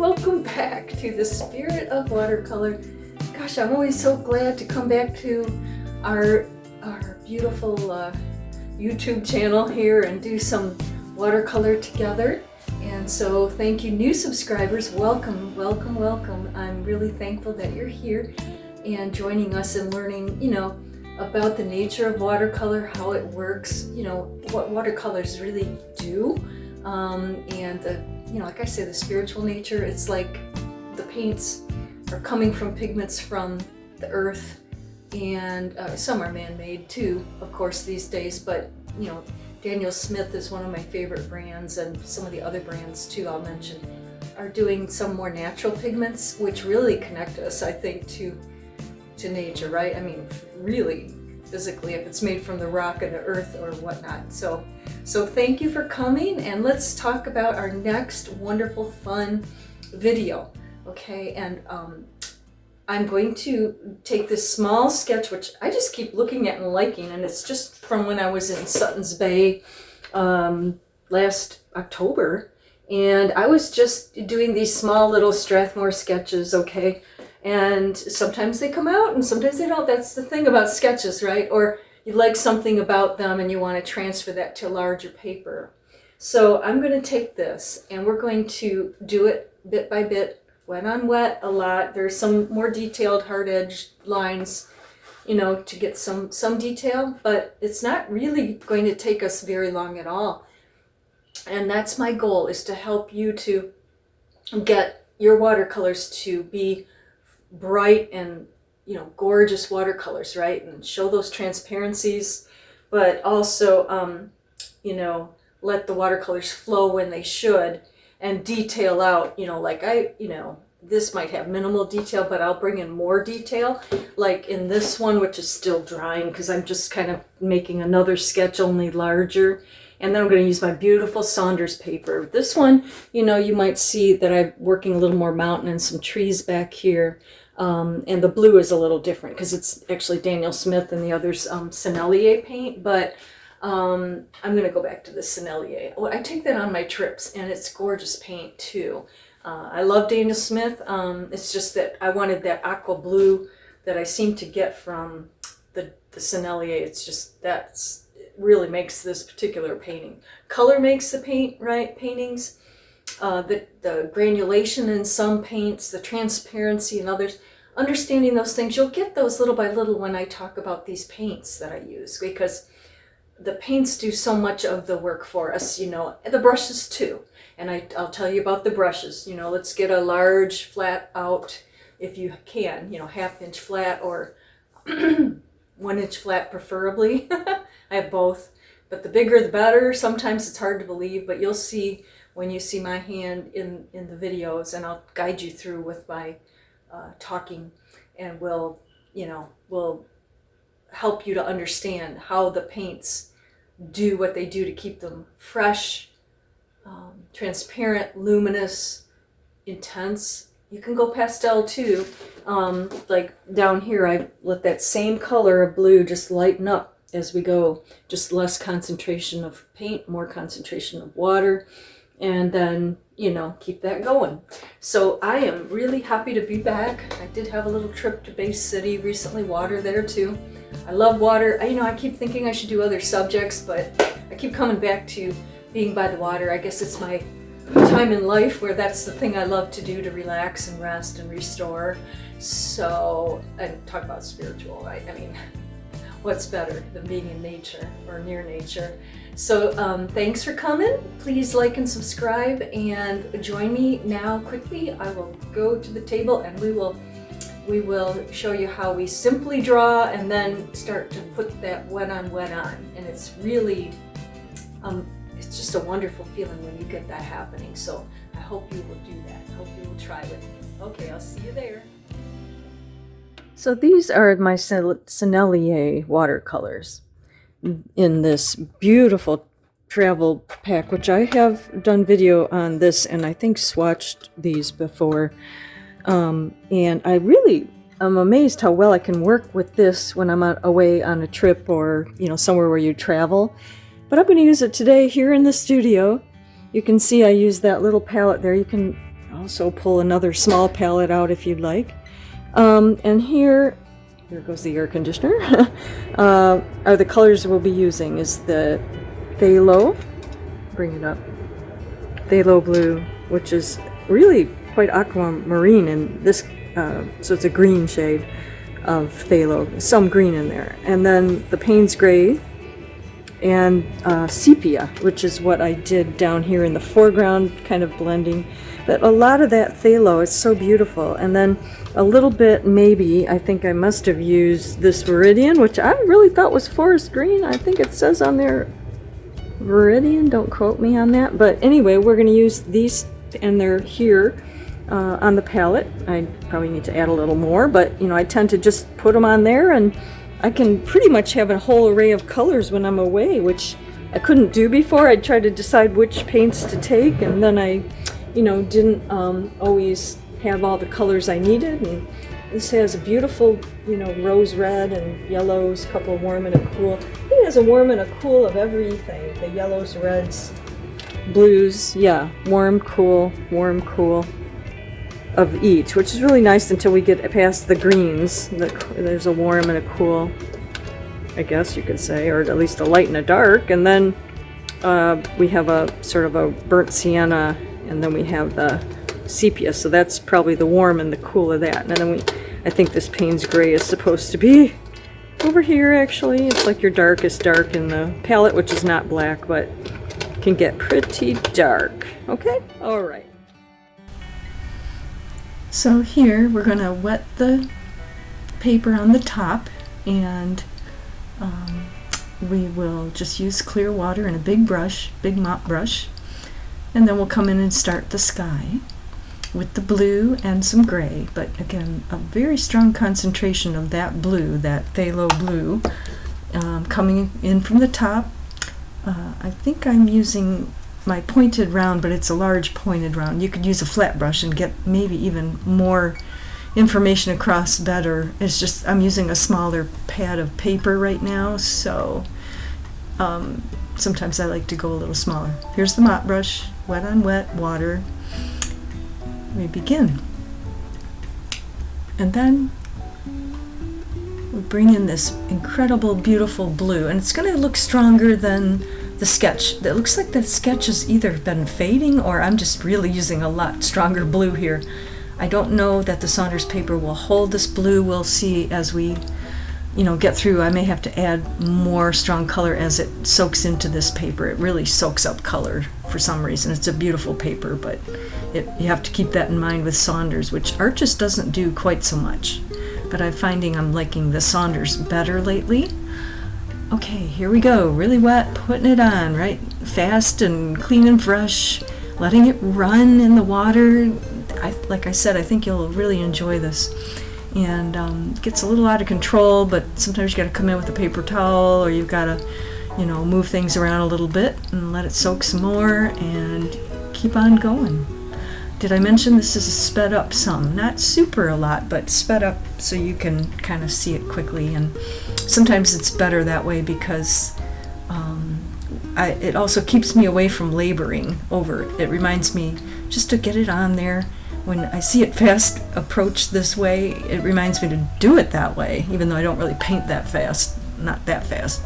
welcome back to the Spirit of Watercolor. Gosh, I'm always so glad to come back to our beautiful YouTube channel here and do some watercolor together. And so thank you, new subscribers. Welcome, welcome, welcome. I'm really thankful that you're here and joining us and learning, about the nature of watercolor, how it works, what watercolors really do, and the, like I say, the spiritual nature. It's like the paints are coming from pigments from the earth, and some are man-made too, of course, these days, but Daniel Smith is one of my favorite brands, and some of the other brands too I'll mention are doing some more natural pigments, which really connect us, I think, to nature, right? I mean, really physically, if it's made from the rock and the earth or whatnot. So thank you for coming, and let's talk about our next wonderful, fun video. Okay, and I'm going to take this small sketch, which I just keep looking at and liking, and it's just from when I was in Suttons Bay last October, and I was just doing these small little Strathmore sketches, okay? And sometimes they come out and sometimes they don't. That's the thing about sketches, right? Or you like something about them and you want to transfer that to larger paper. So I'm going to take this and we're going to do it bit by bit, wet on wet a lot. There's some more detailed hard-edged lines, to get some detail, but it's not really going to take us very long at all. And that's my goal, is to help you to get your watercolors to be bright and gorgeous watercolors, right? And show those transparencies, but also let the watercolors flow when they should, and detail out, this might have minimal detail, but I'll bring in more detail, like in this one, which is still drying because I'm just kind of making another sketch, only larger. And then I'm going to use my beautiful Saunders paper. This one, you might see that I'm working a little more mountain and some trees back here. And the blue is a little different because it's actually Daniel Smith and the other's Sennelier paint. But I'm going to go back to the Sennelier. Oh, I take that on my trips, and it's gorgeous paint too. I love Daniel Smith. It's just that I wanted that aqua blue that I seem to get from the Sennelier. It's just it really makes this particular painting. Color makes the paint, right? Paintings. The granulation in some paints, the transparency in others. Understanding those things, you'll get those little by little when I talk about these paints that I use, because the paints do so much of the work for us, the brushes too. And I'll tell you about the brushes. Let's get a large flat out if you can, 1/2 inch flat or 1 inch flat preferably. I have both, but the bigger the better. Sometimes it's hard to believe, but you'll see when you see my hand in the videos, and I'll guide you through with my talking, and we'll help you to understand how the paints do what they do to keep them fresh, transparent, luminous, intense. You can go pastel too. Like down here, I let that same color of blue just lighten up as we go. Just less concentration of paint, more concentration of water. And then, keep that going. So I am really happy to be back. I did have a little trip to Bay City recently, water there too. I love water. I keep thinking I should do other subjects, but I keep coming back to being by the water. I guess it's my time in life where that's the thing I love to do, to relax and rest and restore. So, and talk about spiritual, right? I mean, what's better than being in nature or near nature? So thanks for coming. Please like and subscribe, and join me now quickly. I will go to the table and we will show you how we simply draw and then start to put that wet on. And it's really, it's just a wonderful feeling when you get that happening. So I hope you will do that. I hope you will try with me. Okay, I'll see you there. So these are my Sennelier watercolors in this beautiful travel pack, which I have done video on this, and I think swatched these before. And I really am amazed how well I can work with this when I'm away on a trip or, somewhere where you travel. But I'm going to use it today here in the studio. You can see I use that little palette there. You can Also pull another small palette out if you'd like. And here goes the air conditioner, are the colors we'll be using. Is the Phthalo, bring it up, Phthalo Blue, which is really quite aquamarine in this, so it's a green shade of phthalo, some green in there. And then the Payne's Gray and sepia, which is what I did down here in the foreground, kind of blending. But a lot of that phthalo is so beautiful. And then a little bit, maybe, I think I must have used this Viridian, which I really thought was forest green. I think it says on there Viridian, don't quote me on that. But anyway, we're going to use these, and they're here on the palette. I probably need to add a little more, but you know, I tend to just put them on there, and I can pretty much have a whole array of colors when I'm away, which I couldn't do before. I'd try to decide which paints to take, and then I, you know, didn't always have all the colors I needed. And this has a beautiful, you know, rose red and yellows, a couple of warm and a cool. It has a warm and a cool of everything. The yellows, reds, blues, yeah, warm, cool of each, which is really nice until we get past the greens. There's a warm and a cool, I guess you could say, or at least a light and a dark. And then we have a sort of a burnt sienna, and then we have the sepia, so that's probably the warm and the cool of that. And then I think this Payne's Gray is supposed to be over here. Actually, it's like your darkest dark in the palette, which is not black, but can get pretty dark. Okay, all right. So here we're going to wet the paper on the top, and we will just use clear water and a big brush, big mop brush, and then we'll come in and start the sky with the blue and some gray, but again, a very strong concentration of that blue, that phthalo blue, coming in from the top. I think I'm using my pointed round, but it's a large pointed round. You could use a flat brush and get maybe even more information across better. It's just I'm using a smaller pad of paper right now, so sometimes I like to go a little smaller. Here's the mop brush, wet on wet, water. We begin. And then we bring in this incredible, beautiful blue, and it's going to look stronger than the sketch. It looks like the sketch has either been fading, or I'm just really using a lot stronger blue here. I don't know that the Saunders paper will hold this blue. We'll see as we, you know, get through. I may have to add more strong color as it soaks into this paper. It really soaks up color for some reason. It's a beautiful paper, but you have to keep that in mind with Saunders, which art just doesn't do quite so much. But I'm finding I'm liking the Saunders better lately. Okay, here we go. Really wet, putting it on, right? Fast and clean and fresh, letting it run in the water. Like I said, I think you'll really enjoy this. And it gets a little out of control, but sometimes you got to come in with a paper towel, or you've got to, you know, move things around a little bit and let it soak some more and keep on going. Did I mention this is sped up some? Not super a lot, but sped up so you can kind of see it quickly. And sometimes it's better that way because it also keeps me away from laboring over it. It reminds me just to get it on there. When I see it fast approach this way, it reminds me to do it that way, even though I don't really paint that fast, not that fast.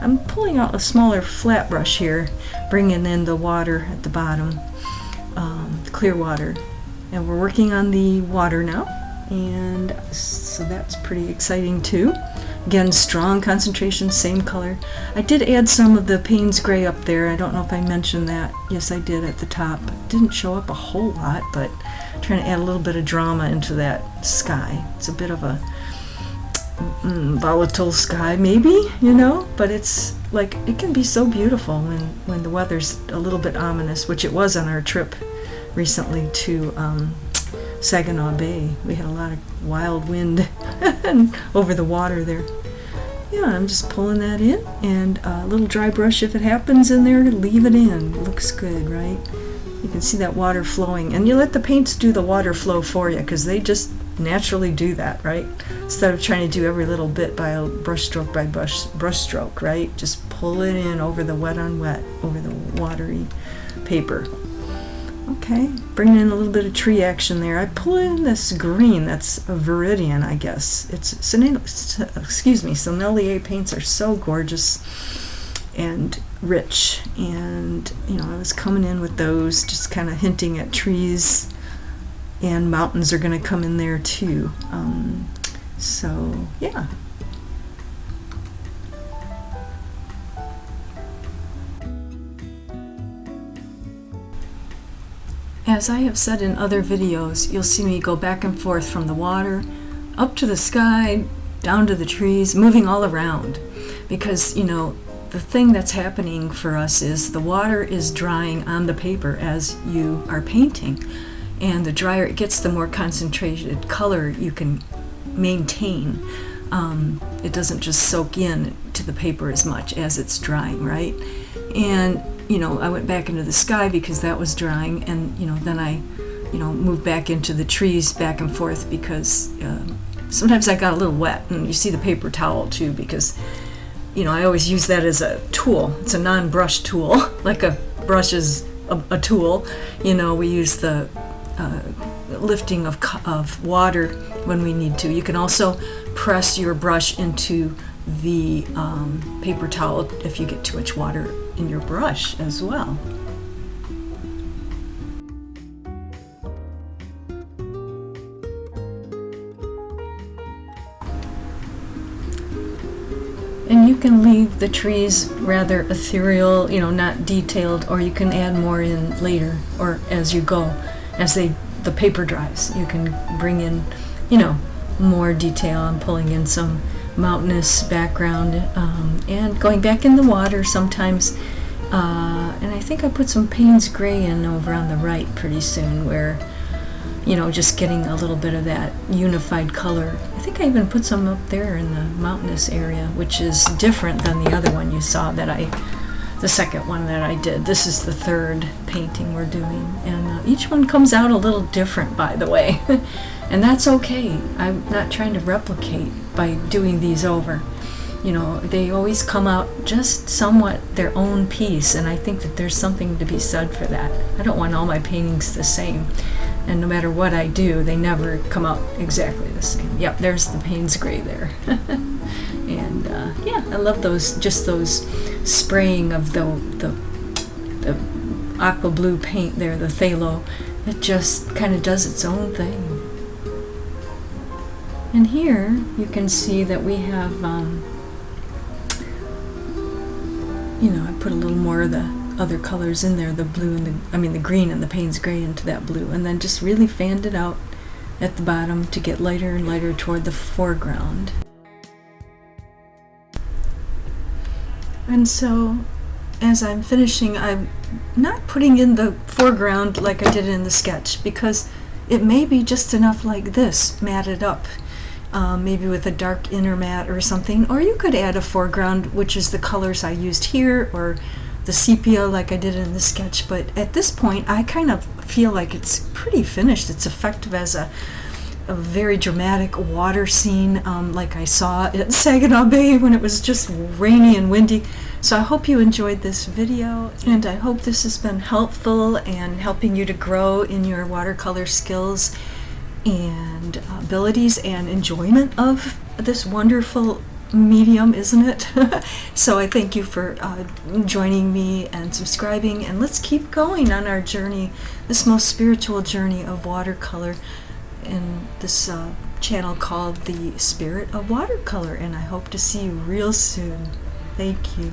I'm pulling out a smaller flat brush here, bringing in the water at the bottom. Clear water, and we're working on the water now, and so that's pretty exciting too. Again, strong concentration, same color. I did add some of the Payne's Gray up there. I don't know if I mentioned that. Yes, I did at the top. It didn't show up a whole lot, but I'm trying to add a little bit of drama into that sky. It's a bit of a volatile sky, maybe, you know, but it's like it can be so beautiful when the weather's a little bit ominous, which it was on our trip recently to Saginaw Bay. We had a lot of wild wind over the water there. Yeah, I'm just pulling that in, and a little dry brush if it happens in there, leave it in. It looks good, right? You can see that water flowing, and you let the paints do the water flow for you because they just naturally do that, right? Instead of trying to do every little bit by a brush stroke by brush stroke, right? Just pull it in over the wet on wet, over the watery paper. Okay, bringing in a little bit of tree action there. I pull in this green, that's a Viridian, I guess. It's Sennelier paints are so gorgeous and rich, and I was coming in with those, just kind of hinting at trees, and mountains are going to come in there too. So yeah. As I have said in other videos, you'll see me go back and forth from the water, up to the sky, down to the trees, moving all around. Because, the thing that's happening for us is the water is drying on the paper as you are painting. And the drier it gets, the more concentrated color you can maintain. It doesn't just soak in to the paper as much as it's drying, right? And I went back into the sky because that was drying, and then I moved back into the trees back and forth because sometimes I got a little wet, and you see the paper towel too, because I always use that as a tool. It's a non-brush tool, like a brush is a tool. We use the lifting of water when we need to. You can also press your brush into the paper towel if you get too much water in your brush as well. And you can leave the trees rather ethereal, not detailed, or you can add more in later or as you go, as the paper dries. You can bring in, more detail. I'm pulling in some mountainous background and going back in the water sometimes. And I think I put some Payne's gray in over on the right pretty soon, where just getting a little bit of that unified color. I think I even put some up there in the mountainous area, which is different than the other one you saw the second one that I did. This is the third painting we're doing, and each one comes out a little different, by the way. And that's okay. I'm not trying to replicate by doing these over. They always come out just somewhat their own piece, and I think that there's something to be said for that. I don't want all my paintings the same, and no matter what I do, they never come out exactly the same. Yep, there's the Payne's gray there. And yeah, I love those spraying of the aqua blue paint there, the phthalo. It just kind of does its own thing. And here you can see that we have, I put a little more of the other colors in there, the blue and the green and the Payne's gray into that blue, and then just really fanned it out at the bottom to get lighter and lighter toward the foreground. And so as I'm finishing, I'm not putting in the foreground like I did in the sketch, because it may be just enough like this, matted up. Maybe with a dark inner matte or something, or you could add a foreground, which is the colors I used here, or the sepia like I did in the sketch. But at this point, I kind of feel like it's pretty finished. It's effective as a very dramatic water scene, like I saw at Saginaw Bay when it was just rainy and windy. So I hope you enjoyed this video, and I hope this has been helpful and helping you to grow in your watercolor skills and abilities and enjoyment of this wonderful medium, isn't it? So I thank you for joining me and subscribing, and let's keep going on our journey, this most spiritual journey of watercolor in this channel called The Spirit of Watercolor, and I hope to see you real soon. Thank you.